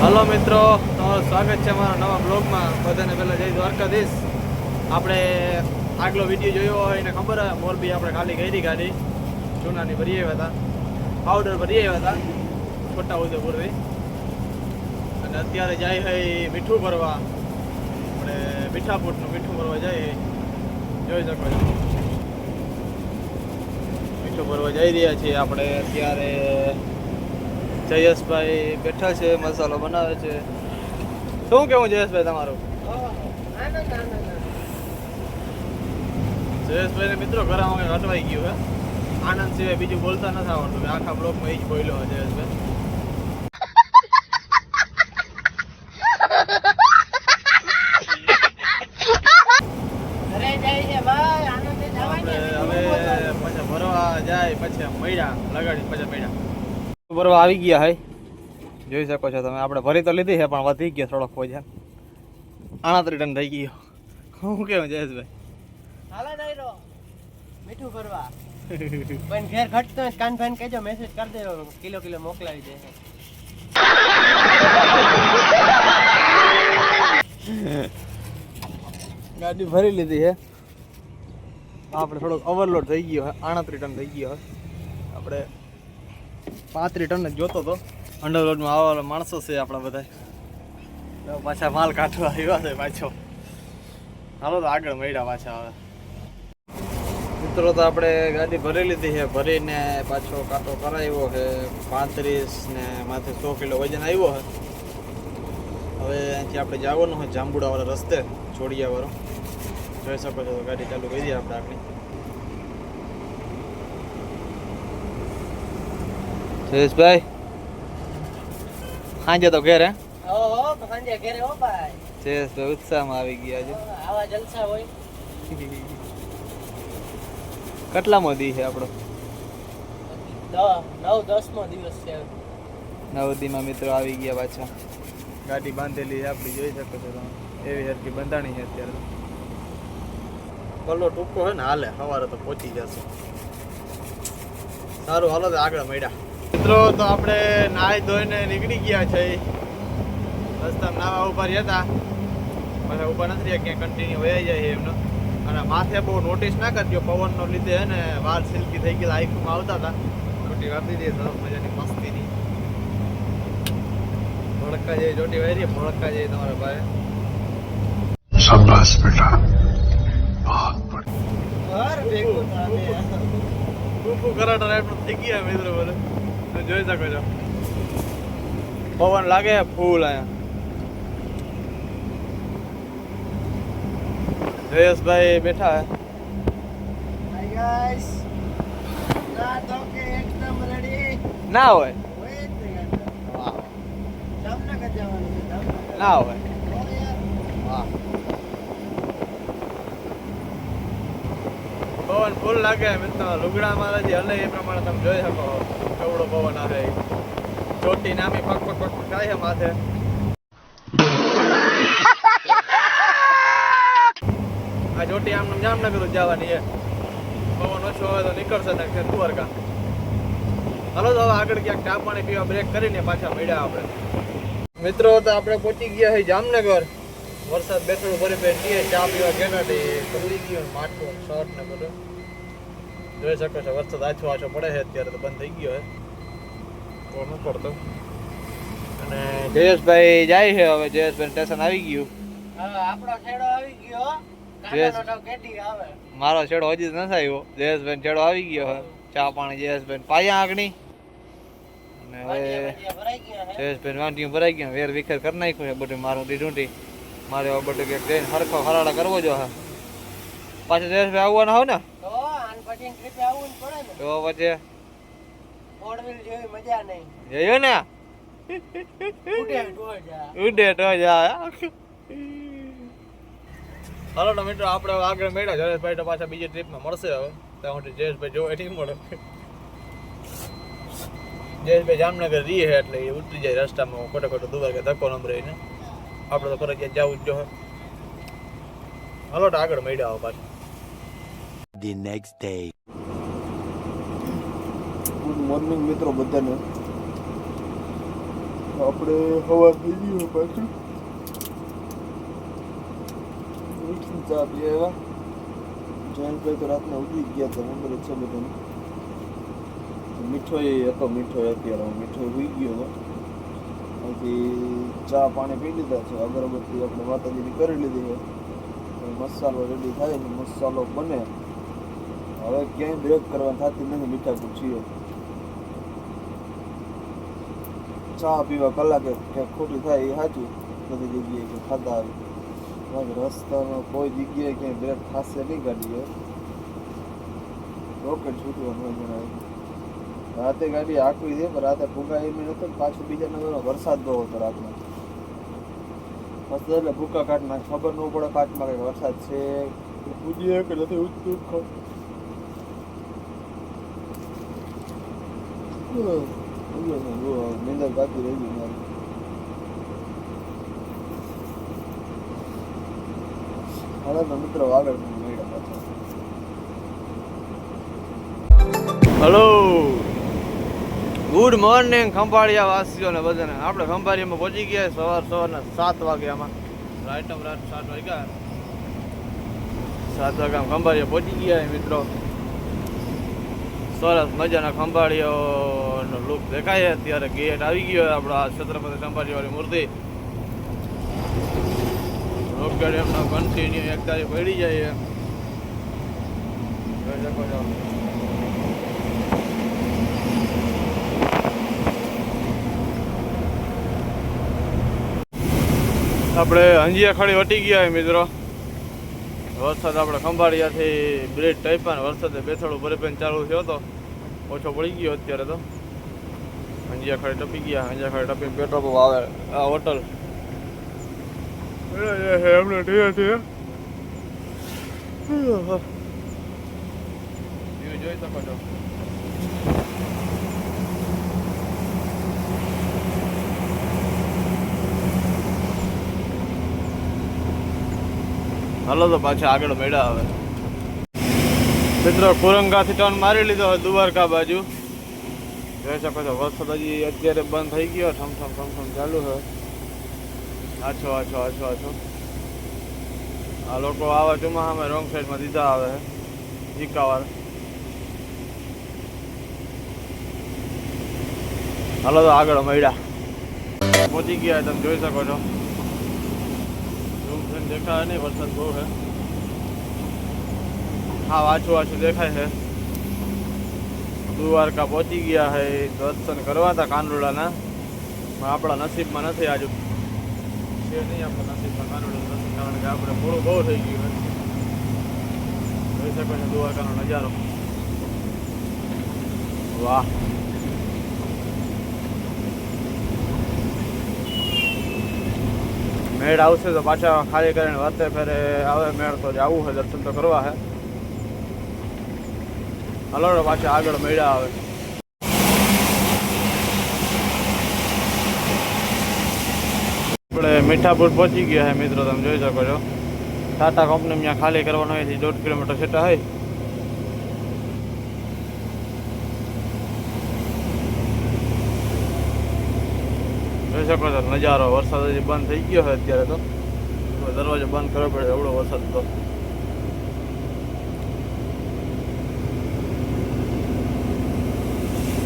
Hello મિત્રો, તમારું સ્વાગત છે અમારા નવા બ્લોગમાં. બધાને પહેલાં જય દ્વારકાધીશ. આપણે આગલો વિડીયો જોયો હોય એને ખબર હોય, મોરબી આપણે ખાલી કરી ગાડી જૂનાની ભરી આવ્યા હતા, પાવડર ભરી આવ્યા હતા છોટા ઉદેપુરથી. અને અત્યારે જાય છે મીઠું ભરવા, આપણે મીઠાપુરનું મીઠું ભરવા જાય, જોઈ શકો છો. મીઠું ભરવા જઈ રહ્યા છીએ આપણે અત્યારે. જયેશભાઈ બેઠા છે, મસાલો બનાવે છે. શું કેવું જયેશભાઈ તમારું? જયેશભાઈ ને મિત્રો ઘરમાં કંઈક અટવાઈ ગયું હે. આનંદ સિવાય બીજું બોલતા નથી આવડતું. આખા બ્લોકમાં એ જ બોલ્યો હોય જયેશભાઈ. હવે પછી ભરવા જાય, પછી મૈડા લગાડી પછી મૈડા ભરવા આવી ગયા હે. જોઈ શકો છો તમે. આપણે ભરી તો લીધી છે પણ વધી ગયો થોડોક વજન. 68 ટન થઈ ગયો. શું કેવું જયેશભાઈ? હાલો ડાયરો મીઠું ભરવા. પણ ઘેર ઘટતો કાન ભાન કહેજો, મેસેજ કરી દેજો, કિલો મોકલાવી દે. ગાડી ભરી લીધી છે. આપણે થોડોક ઓવરલોડ થઈ ગયો છે. 68 ટન થઈ ગયો છે. આપણે 35 ટન જ જોતો હતો. અંડરલોડમાં આવવાના માણસો છે આપણા બધા. પાછા માલ કાઢવા આવ્યા છે પાછો. હાલો તો આગળ મળ્યા પાછા. હવે મિત્રો તો આપણે ગાડી ભરી લીધી છે. ભરીને પાછો કાંટો કરાવ્યો છે. 35 ને માથે 100 કિલો વજન આવ્યો છે. હવે અહીંથી આપણે જવાનું હોય જાંબુડાવાળા રસ્તે, જોડિયાવાળો. જોઈ શકો છો. ગાડી ચાલુ કરી દઈએ આપણે આગળ. જયેશભાઈ સાંજે તો ઘેર હે? સાંજે ઘેરે હો ભાઈ. જયેશભાઈ ઉત્સાહમાં આવી ગયા છે. આવા જલસા હોય. કેટલામો દી છે આપણો? 9-10મો દિવસ છે. 9 દીમાં મિત્રો આવી ગયા પાછા. ગાડી બાંધેલી છે આપણી, જોઈ શકો છો તમે. એવી હરકી બંધાણી છે અત્યારે. પલ્લો ટૂંકો હોય ને હાલે, સવારે તો પહોંચી જશે. સારું, હાલો તો આગળ મળ્યા. મિત્રો તો આપણે નાહી ધોઈને નીકળી ગયા છે. રસ્તામાં નાવા ઉભા રહ્યા હતા, પછી ઉભા નથી રહ્યા, ક્યાંય કન્ટિન્યુ વહી જાય એમનો. અને માથે બહુ નોટિસ ના કરજો, પવનનો લીધે હે ને વાળ સિલ્કી થઈ ગયેલા, આઈફોનમાં આવતા હતા. ચોટી વાપરી દઈએ સરસ મજાની મસ્તીની. ભડકા જેવી ચોટી વારી, ભડકા જેવી તમારા ભાઈ. શાબાશ બેટા. કરાટા રાઈડ થઈ ગયા મિત્રો બોલે. જોઈ શકો છો. પવન લાગે ફૂલ અહીંયા. જયેશભાઈ બેઠા હે. Hi guys. ના તો કે એકદમ રેડી ના હોય. હોય જ નહીં. વાહ. જામનગર જવાનું છે. જામનગર. ના હોય. વાહ. પવન ફૂલ લાગે મિત્રો. લુગડા મારા જે હલે એ પ્રમાણે તમે જોઈ શકો. કેવડો પવન આવે. ચોટી નામી પગ પગ પગ પગ થાય છે માથે. આ ચોટી આમ જામનગર જવાની છે. પવન ઓછો હોય તો નીકળશે ને દ્વારકા. હાલો તો હવે આગળ ક્યાંક ચા પાણી પીવા બ્રેક કરીને પાછા મળ્યા આપણે. મિત્રો તો આપણે પહોંચી ગયા છે જામનગર. વરસાદ બેઠો ભરી બેઠીએ, ચા પીવા ગયા ખુલી ગયો માટલું શર્ટ ને બધું. જોઈ શકો છો વરસાદ આછો આછો પડે છે અત્યારે, તો બંધ થઈ ગયો છે તો ન પડતો. અને જયેશભાઈ જાય છે હવે. જયેશભાઈ સ્ટેશન આવી ગયું. હવે આપણો છેડો આવી ગયો. કાનાનો કેટી આવે. મારો છેડો હજી નથી આવ્યો. જયેશભાઈ છેડો આવી ગયો છે. ચા પાણી જયેશભાઈ પાયા આગણી. અને હવે ભરાઈ ગયા હે. જયેશભાઈ વાંટીઓ ભરાઈ ગયા, વેર વિખેર કરી નાખ્યું છે બધું. મારું ઢૂંઢી મારે હવે બધું ક્યાંક જઈને હરખો હરાડા કરવો જો હા. પાછું જયેશભાઈ આવવાના હોય ને તો આન પછી ટ્રીપે આવવું જ પડે ને. તો પછી 4 વ્હીલ જેવી મજા નહીં. જઈએ ને ઉડે ડોળ જા. ઉડે તો જા. હાલો તો મિત્રો આપણે હવે આગળ મળ્યા. જયેશભાઈ તો પાછા બીજી ટ્રીપમાં મળશે હવે. ત્યાં સુધી જયેશભાઈ જોવે નહીં મળે. જયેશભાઈ જામનગર રહીએ છે એટલે એ ઉતરી જાય રસ્તામાં. ખોટો ખોટો દ્વારકા ધક્કો નંબર રહીને આપણે તો ફરજિયાત જવું જ જોઈએ. હાલો તો આગળ મળ્યા હવે પાછા. The next day. Good morning મિત્રો બધાને. આપણે હવા થઈ ગઈ પાછું ચા પી આવ્યા. જયંતભાઈ તો રાતના ઉઠી ગયા હતા, નંબર છે બધાને. મીઠો હતો, મીઠો અત્યારે મીઠો ઉઈ ગયો હતો. પછી ચા પાણી પી લીધા છે, અગરબત્તી આપણે માતાજીની કરી લીધી છે. મસાલો રેડી થાય છે, મસાલો બને. હવે ક્યાંય બ્રેક કરવાની થતી નથી મીઠાપુર છીએ. ચા પીવા કલાકે ક્યાંક ખોટી થાય એ સાચું, બધી જગ્યાએ કે ખાતા આવી રસ્તામાં કોઈ જગ્યાએ ક્યાંય બ્રેક થશે નહીં ગાડીએ. રોકેટ છૂટવાનું જણાવે. રાતે ગાડી આખવી છે, પણ રાતે ભૂકા એમ નતો. પાછું બીજા નગરમાં વરસાદ બહુ હતો રાતમાં. મસ્ત એટલે ભૂકા કાઢના ખબર ન પડે કાચમાં કઈ વરસાદ છે પૂજીએ કે નથી ઉઠતું. નિંદર કાચી રહી ગઈ મારી. હાલો તો મિત્રો આગળ મળ્યા પાછા. હલો, ગુડ મોર્નિંગ ખંભાળિયા વાસીઓને બધાને. આપણે ખંભાળિયામાં પહોંચી ગયા સવારના 7 વાગ્યામાં. રાત 7 વાગ્યા. 7 વાગ્યામાં ખંભાળિયા પહોંચી ગયા મિત્રો. સરસ મજાના ખંભાળિયાનો લુક દેખાય. અત્યારે ગેટ આવી ગયો આપણા છત્રપતિ સંભાજીવાળી મૂર્તિ. રોકડ એમનો કન્ટિન્યુ 1 તારીખ પડી જાય. આપણે હંજિયા ખાડી વટી ગયા મિત્રો. વરસાદ આપણે ખંભાળિયાથી બ્રિજ ટાઈપમાં વરસાદે બેસડું ભરેપેન ચાલુ થયો હતો, ઓછો પડી ગયો અત્યારે તો. હંજિયા ખાડી ટપી ગયા. હંજિયા ખાડી ટપીને પેટ્રોલ પંપ આવે. આ હોટલ એમને ઠીક છે. જોઈ શકો છો. હાલો તો પાછા આગળ મેળા આવે મિત્રો. કુરંગાથી ટર્ન મારી લીધો હોય દ્વારકા બાજુ. જોઈ શકો છો વરસાદ હજી અત્યારે બંધ થઈ ગયો. ઠમઠમ ચાલુ છે. આછો. આ લોકો આવા ચોમાસામાં રોંગ સાઈડમાં દીધા આવે છે ઈકાવાર. હાલો તો આગળ મેળા પહોંચી ગયા. તમે જોઈ શકો છો. દેખાય નહીં, વરસાદ બહુ છે. હા, આછું દેખાય છે. દ્વારકા પહોંચી ગયા છે. દર્શન કરવા હતા કાનરોડાના, પણ આપણા નસીબમાં નથી. આજુ છે નહીં આપણા નસીબમાં કાનરોડા દર્શન, કારણ કે આપણે મોડું બહુ થઈ ગયું છે. જોઈ શકો છો દ્વારકાનો નજારો. વાહ, મેળ આવશે તો પાછા ખાલી કરીને વર્તે ફેરે આવે મેળ તો જવું છે, દર્શન તો કરવા છે. હલો પાછા આગળ મેળા આવે. આપણે મીઠાપુર પહોંચી ગયા છે મિત્રો. તમે જોઈ શકો છો ટાટા કંપની ત્યાં ખાલી કરવાનો હોય 1.5 કિલોમીટર સેટા હોય. જોઈ શકો છો નજારો. વરસાદ હજી બંધ થઈ ગયો છે અત્યારે તો. દરવાજો બંધ કરવો પડે એવડો વરસાદ તો.